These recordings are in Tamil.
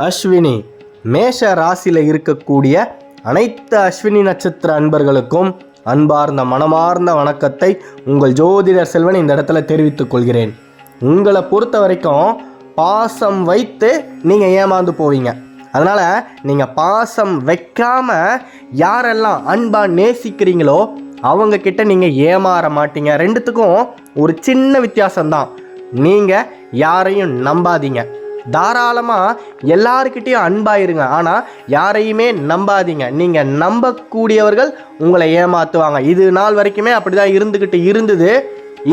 அஸ்வினி மேஷ ராசியில் இருக்கக்கூடிய அனைத்து அஸ்வினி நட்சத்திர அன்பர்களுக்கும் அன்பார்ந்த மனமார்ந்த வணக்கத்தை உங்கள் ஜோதிடர் செல்வன் இந்த இடத்துல தெரிவித்துக் கொள்கிறேன். உங்களை பொறுத்த வரைக்கும் பாசம் வைத்து நீங்கள் ஏமாந்து போவீங்க. அதனால் நீங்கள் பாசம் வைக்காமல் யாரெல்லாம் அன்பாக நேசிக்கிறீங்களோ அவங்கக்கிட்ட நீங்கள் ஏமாற மாட்டீங்க. ரெண்டுத்துக்கும் ஒரு சின்ன வித்தியாசம்தான். நீங்கள் யாரையும் நம்பாதீங்க. தாராளமாக எல்லாருக்கிட்டையும் அன்பாயிருங்க, ஆனால் யாரையுமே நம்பாதீங்க. நீங்கள் நம்பக்கூடியவர்கள் உங்களை ஏமாற்றுவாங்க. இது நாள் வரைக்குமே அப்படி தான் இருந்துக்கிட்டு இருந்தது.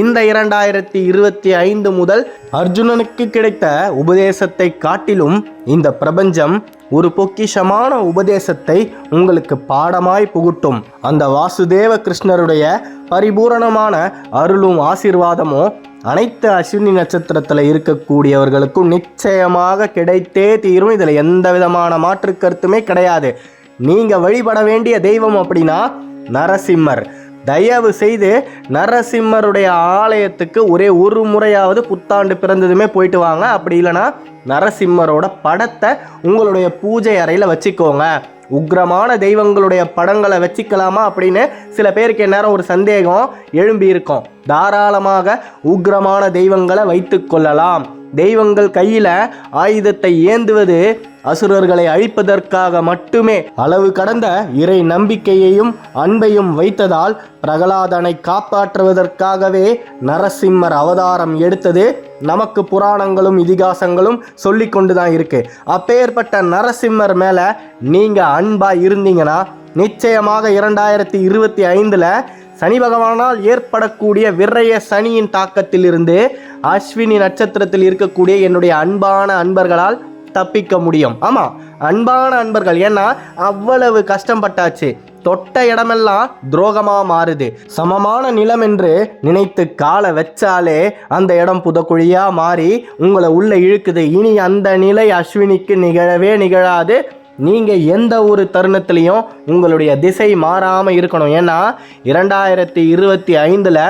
இந்த 2025 முதல் அர்ஜுனனுக்கு கிடைத்த உபதேசத்தை காட்டிலும் இந்த பிரபஞ்சம் ஒரு பொக்கிஷமான உபதேசத்தை உங்களுக்கு பாடமாய் புகுட்டும். அந்த வாசுதேவ கிருஷ்ணருடைய பரிபூரணமான அருளும் ஆசீர்வாதமும் அனைத்து அஸ்வினி நட்சத்திரத்தில் இருக்கக்கூடியவர்களுக்கும் நிச்சயமாக கிடைத்தே தீரும். இதில் எந்த விதமான மாற்று கருத்துமே கிடையாது. நீங்கள் வழிபட வேண்டிய தெய்வம் அப்படின்னா நரசிம்மர். தயவு செய்து நரசிம்மருடைய ஆலயத்துக்கு ஒரே ஒரு முறையாவது புத்தாண்டு பிறந்ததுமே போயிட்டு வாங்க. அப்படி இல்லைன்னா நரசிம்மரோட படத்தை உங்களுடைய பூஜை அறையில் வச்சுக்கோங்க. உக்ரமான தெய்வங்களுடைய படங்களை வச்சுக்கலாமா அப்படின்னு சில பேருக்கு எந்நேரம் ஒரு சந்தேகம் எழும்பி இருக்கும். தாராளமாக உக்ரமான தெய்வங்களை வைத்து கொள்ளலாம். தெய்வங்கள் கையில் ஆயுதத்தை ஏந்துவது அசுரர்களை அழிப்பதற்காக மட்டுமே. அளவு கடந்த இறை நம்பிக்கையையும் அன்பையும் வைத்ததால் பிரகலாதனை காப்பாற்றுவதற்காகவே நரசிம்மர் அவதாரம் எடுத்தது நமக்கு புராணங்களும் இதிகாசங்களும் சொல்லி கொண்டு தான் இருக்கு. அப்பேற்பட்ட நரசிம்மர் மேலே நீங்கள் அன்பாக இருந்தீங்கன்னா நிச்சயமாக 2025 சனி பகவானால் ஏற்படக்கூடிய விரய சனியின் தாக்கத்திலிருந்து அஸ்வினி நட்சத்திரத்தில் இருக்கக்கூடிய என்னுடைய அன்பான அன்பர்களால் தப்பிக்க முடியும். ஆமாம், அன்பான அன்பர்கள். ஏன்னா அவ்வளவு கஷ்டப்பட்டாச்சு. தொட்ட இடமெல்லாம் துரோகமாக மாறுது. சமமான நிலம் என்று நினைத்து காலை வச்சாலே அந்த இடம் புதக்குழியாக மாறி உங்களை உள்ள இழுக்குது. இனி அந்த நிலை அஸ்வினிக்கு நிகழவே நிகழாது. நீங்கள் எந்த ஒரு தருணத்துலேயும் உங்களுடைய திசை மாறாமல் இருக்கணும். ஏன்னா 2025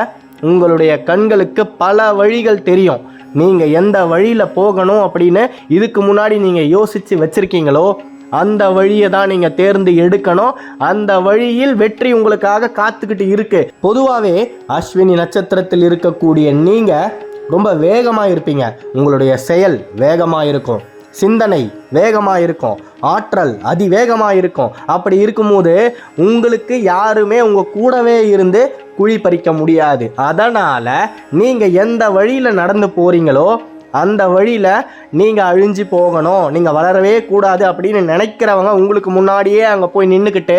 உங்களுடைய கண்களுக்கு பல வழிகள் தெரியும். நீங்கள் எந்த வழியில் போகணும் அப்படின்னு இதுக்கு முன்னாடி நீங்கள் யோசித்து வச்சுருக்கீங்களோ அந்த வழியை தான் நீங்கள் தேர்ந்து எடுக்கணும். அந்த வழியில் வெற்றி உங்களுக்காக காத்துக்கிட்டு இருக்கு. பொதுவாகவே அஸ்வினி நட்சத்திரத்தில் இருக்கக்கூடிய நீங்கள் ரொம்ப வேகமாக இருப்பீங்க. உங்களுடைய செயல் வேகமாக இருக்கும், சிந்தனை வேகமாக இருக்கும், ஆற்றல் அதிவேகமாக இருக்கும். அப்படி இருக்கும்போது உங்களுக்கு யாருமே உங்கள் கூடவே இருந்து குழி பறிக்க முடியாது. அதனால் நீங்கள் எந்த வழியில் நடந்து போகிறீங்களோ அந்த வழியில் நீங்கள் அழிஞ்சு போகணும், நீங்கள் வளரவே கூடாது அப்படின்னு நினைக்கிறவங்க உங்களுக்கு முன்னாடியே அங்கே போய் நின்றுக்கிட்டு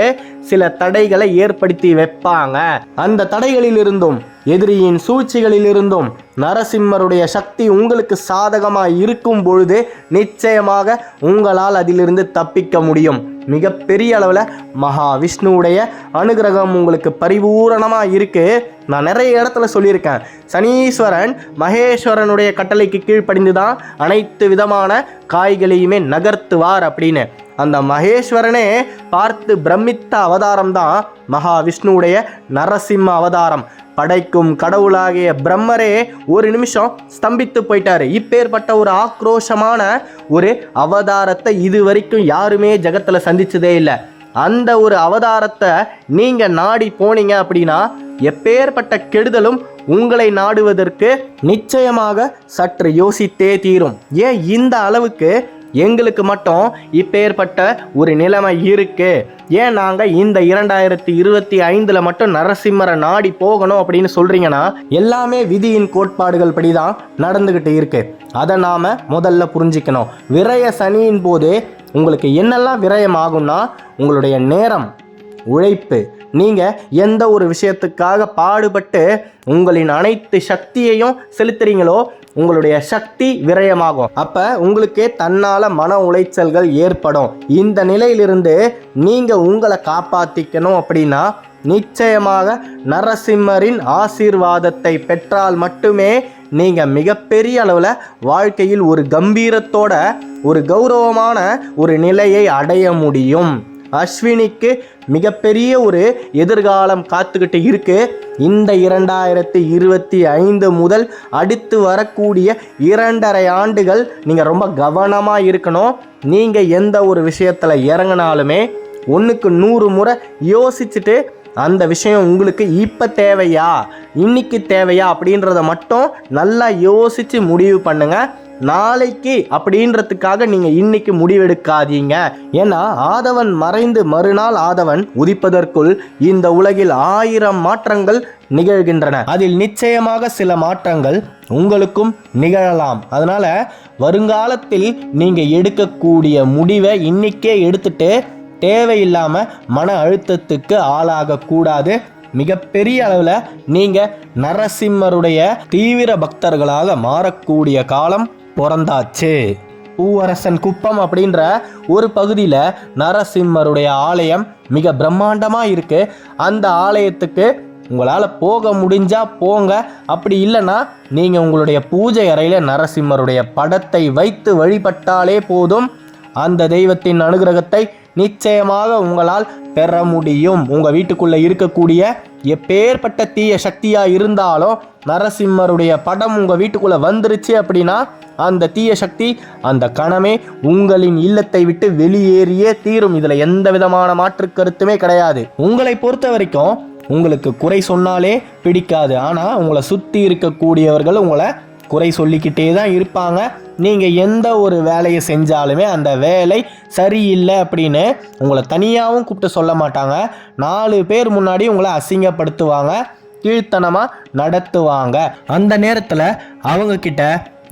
சில தடைகளை ஏற்படுத்தி வைப்பாங்க. அந்த தடைகளிலிருந்தும் எதிரியின் சூழ்ச்சிகளிலிருந்தும் நரசிம்மருடைய சக்தி உங்களுக்கு சாதகமாக இருக்கும் பொழுது நிச்சயமாக உங்களால் அதிலிருந்து தப்பிக்க முடியும். மிகப்பெரிய அளவில் மகாவிஷ்ணுவுடைய அனுகிரகம் உங்களுக்கு பரிபூரணமாக இருக்குது. நான் நிறைய இடத்துல சொல்லியிருக்கேன். சனீஸ்வரன் மகேஸ்வரனுடைய கட்டளைக்கு கீழ்ப்படிந்து தான் அனைத்து விதமான காய்களையுமே நகர்த்துவார் அப்படின்னு. அந்த மகேஸ்வரனே பார்த்து பிரமித்த அவதாரம் தான் மகாவிஷ்ணுவுடைய நரசிம்ம அவதாரம். படைக்கும் கடவுளாகிய பிரம்மரே ஒரு நிமிஷம் ஸ்தம்பித்து போயிட்டாரு. இப்பேற்பட்ட ஒரு ஆக்ரோஷமான ஒரு அவதாரத்தை இதுவரைக்கும் யாருமே ஜகத்தில் சந்திச்சதே இல்லை. அந்த ஒரு அவதாரத்தை நீங்கள் நாடி போனீங்க அப்படின்னா எப்பேற்பட்ட கெடுதலும் உங்களை நாடுவதற்கு நிச்சயமாக சற்று யோசித்தே தீரும். ஏன் இந்த அளவுக்கு எங்களுக்கு மட்டும் இப்பேற்பட்ட ஒரு நிலைமை இருக்கு? ஏன் நாங்கள் இந்த 2025 மட்டும் நரசிம்மரை நாடி போகணும் அப்படின்னு சொல்கிறீங்கன்னா எல்லாமே விதியின் கோட்பாடுகள் படி தான் நடந்துக்கிட்டு இருக்கு. அதை நாம் முதல்ல புரிஞ்சிக்கணும். விரய சனியின் போது உங்களுக்கு என்னெல்லாம் விரயம் ஆகும்னா உங்களுடைய நேரம், உழைப்பு, நீங்கள் எந்த ஒரு விஷயத்துக்காக பாடுபட்டு உங்களின் அனைத்து சக்தியையும் செலுத்துறீங்களோ உங்களுடைய சக்தி விரயமாகும். அப்போ உங்களுக்கே தன்னால் மன உளைச்சல்கள் ஏற்படும். இந்த நிலையிலிருந்து நீங்கள் உங்களை காப்பாற்றிக்கணும் அப்படின்னா நிச்சயமாக நரசிம்மரின் ஆசீர்வாதத்தை பெற்றால் மட்டுமே நீங்கள் மிகப்பெரிய அளவில் வாழ்க்கையில் ஒரு கம்பீரத்தோட ஒரு கௌரவமான ஒரு நிலையை அடைய முடியும். அஸ்வினிக்கு மிகப்பெரிய ஒரு எதிர்காலம் காத்துக்கிட்டு இருக்கு. இந்த 2025 முதல் அடுத்து வரக்கூடிய 2.5 ஆண்டுகள் நீங்கள் ரொம்ப கவனமாக இருக்கணும். நீங்கள் எந்த ஒரு விஷயத்தில் இறங்கினாலுமே 1க்கு 100 முறை யோசிச்சுட்டு அந்த விஷயம் உங்களுக்கு இப்போ தேவையா, இன்னைக்கு தேவையா அப்படின்றத மட்டும் நல்லா யோசித்து முடிவு பண்ணுங்க. நாளைக்கு அப்படின்றதுக்காக நீங்கள் இன்னைக்கு முடிவெடுக்காதீங்க. ஏன்னா ஆதவன் மறைந்து மறுநாள் ஆதவன் உதிப்பதற்குள் இந்த உலகில் 1000 மாற்றங்கள் நிகழ்கின்றன. அதில் நிச்சயமாக சில மாற்றங்கள் உங்களுக்கும் நிகழலாம். அதனால வருங்காலத்தில் நீங்கள் எடுக்கக்கூடிய முடிவை இன்னைக்கே எடுத்துட்டு தேவையில்லாமல் மன அழுத்தத்துக்கு ஆளாகக்கூடாது. மிகப்பெரிய அளவில் நீங்கள் நரசிம்மருடைய தீவிர பக்தர்களாக மாறக்கூடிய காலம் பிறந்தாச்சு. பூவரசன் குப்பம் அப்படின்ற ஒரு பகுதியில் நரசிம்மருடைய ஆலயம் மிக பிரம்மாண்டமாக இருக்குது. அந்த ஆலயத்துக்கு உங்களால் போக முடிஞ்சால் போங்க. அப்படி இல்லைன்னா நீங்கள் உங்களுடைய பூஜை அறையில் நரசிம்மருடைய படத்தை வைத்து வழிபட்டாலே போதும். அந்த தெய்வத்தின் அனுகிரகத்தை நிச்சயமாக உங்களால் பெற முடியும். உங்கள் வீட்டுக்குள்ளே இருக்கக்கூடிய எப்பேற்பட்ட தீய சக்தியாக இருந்தாலும் நரசிம்மருடைய படம் உங்கள் வீட்டுக்குள்ளே வந்துருச்சு அப்படின்னா அந்த தீய சக்தி அந்த கணமே உங்களின் இல்லத்தை விட்டு வெளியேறியே தீரும். இதில் எந்த விதமான மாற்று கருத்துமே கிடையாது. உங்களை பொறுத்த வரைக்கும் உங்களுக்கு குறை சொன்னாலே பிடிக்காது. ஆனால் உங்களை சுற்றி இருக்கக்கூடியவர்கள் உங்களை குறை சொல்லிக்கிட்டே தான் இருப்பாங்க. நீங்கள் எந்த ஒரு வேலையை செஞ்சாலுமே அந்த வேலை சரியில்லை அப்படின்னு உங்களை தனியாகவும் கூப்பிட்டு சொல்ல மாட்டாங்க. 4 பேர் முன்னாடி உங்களை அசிங்கப்படுத்துவாங்க, கீழ்த்தனமாக நடத்துவாங்க. அந்த நேரத்தில் அவங்கக்கிட்ட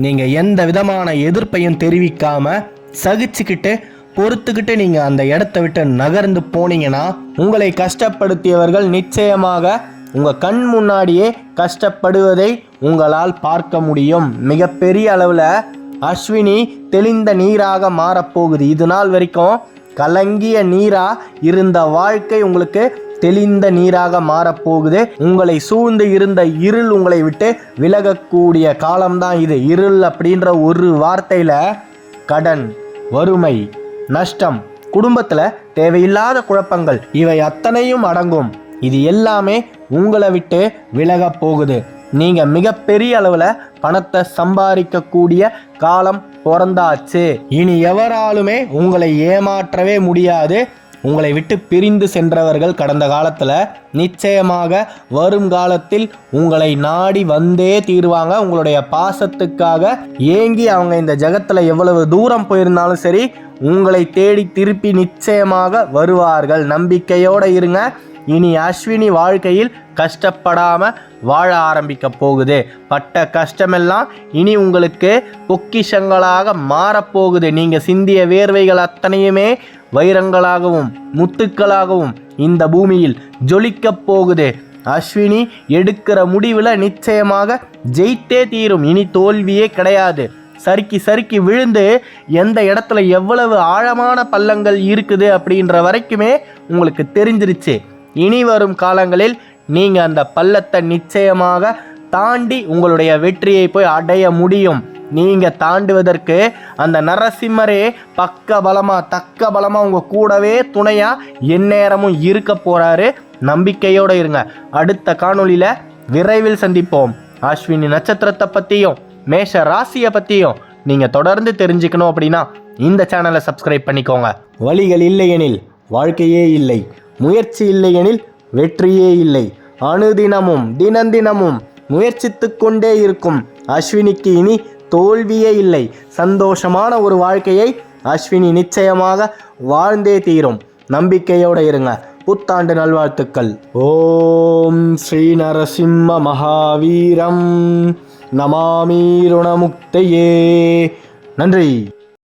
நீங்கள் எந்த விதமான எதிர்ப்பையும் தெரிவிக்காமல் சகிச்சுக்கிட்டு பொறுத்துக்கிட்டு நீங்கள் அந்த இடத்த விட்டு நகர்ந்து போனீங்கன்னா உங்களை கஷ்டப்படுத்தியவர்கள் நிச்சயமாக உங்கள் கண் முன்னாடியே கஷ்டப்படுவதை உங்களால் பார்க்க முடியும். மிகப்பெரிய அளவில் அஸ்வினி தெளிந்த நீராக மாறப்போகுது. இது நாள் வரைக்கும் கலங்கிய நீராக இருந்த வாழ்க்கை உங்களுக்கு தெளிந்த நீராக மாறப்போகுது. உங்களை சூழ்ந்து இருந்த இருள் உங்களை விட்டு விலகக்கூடிய காலம்தான் இது. இருள் அப்படின்ற ஒரு வார்த்தையில் கடன், வறுமை, நஷ்டம், குடும்பத்தில் தேவையில்லாத குழப்பங்கள் இவை அத்தனையும் அடங்கும். இது எல்லாமே உங்களை விட்டு விலக போகுது. நீங்கள் மிகப்பெரிய அளவில் பணத்தை சம்பாதிக்கக்கூடிய காலம் பிறந்தாச்சு. இனி எவராலுமே உங்களை ஏமாற்றவே முடியாது. உங்களை விட்டு பிரிந்து சென்றவர்கள் கடந்த காலத்தில் நிச்சயமாக வருங்காலத்தில் உங்களை நாடி வந்தே தீருவாங்க. உங்களுடைய பாசத்துக்காக ஏங்கி அவங்க இந்த ஜகத்தில் எவ்வளவு தூரம் போயிருந்தாலும் சரி உங்களை தேடி திருப்பி நிச்சயமாக வருவார்கள். நம்பிக்கையோடு இருங்க. இனி அஸ்வினி வாழ்க்கையில் கஷ்டப்படாமல் வாழ ஆரம்பிக்க போகுது. பட்ட கஷ்டமெல்லாம் இனி உங்களுக்கு பொக்கிஷங்களாக மாறப்போகுது. நீங்கள் சிந்திய வேர்வைகள் அத்தனையுமே வைரங்களாகவும் முத்துக்களாகவும் இந்த பூமியில் ஜொலிக்க போகுது. அஸ்வினி எடுக்கிற முடிவில் நிச்சயமாக ஜெயித்தே தீரும். இனி தோல்வியே கிடையாது. சறுக்கி விழுந்து எந்த இடத்துல எவ்வளவு ஆழமான பள்ளங்கள் இருக்குது அப்படின்ற வரைக்குமே உங்களுக்கு தெரிஞ்சிருச்சு. இனி வரும் காலங்களில் நீங்கள் அந்த பள்ளத்தை நிச்சயமாக தாண்டி உங்களுடைய வெற்றியை போய் அடைய முடியும். நீங்கள் தாண்டுவதற்கு அந்த நரசிம்மரே தக்க பலமாக உங்கள் கூடவே துணையாக எந்நேரமும் இருக்க போகிறாரு. நம்பிக்கையோடு இருங்க. அடுத்த காணொளியில் விரைவில் சந்திப்போம். அஸ்வினி நட்சத்திரத்தை பற்றியும் மேஷ ராசியை பற்றியும் நீங்கள் தொடர்ந்து தெரிஞ்சுக்கணும் அப்படின்னா இந்த சேனலை சப்ஸ்கிரைப் பண்ணிக்கோங்க. வழிகள் இல்லையெனில் வாழ்க்கையே இல்லை, முயற்சி இல்லையெனில் வெற்றியே இல்லை. அனுதினமும் தினந்தினமும் முயற்சித்து கொண்டே இருக்கும் அஸ்வினிக்கு இனி தோல்வியே இல்லை. சந்தோஷமான ஒரு வாழ்க்கையை அஸ்வினி நிச்சயமாக வாழ்ந்தே தீரும். நம்பிக்கையோடு இருங்க. புத்தாண்டு நல்வாழ்த்துக்கள். ஓம் ஸ்ரீ நரசிம்ம மகாவீரம் நமாமி ருணமுக்தையே. நன்றி.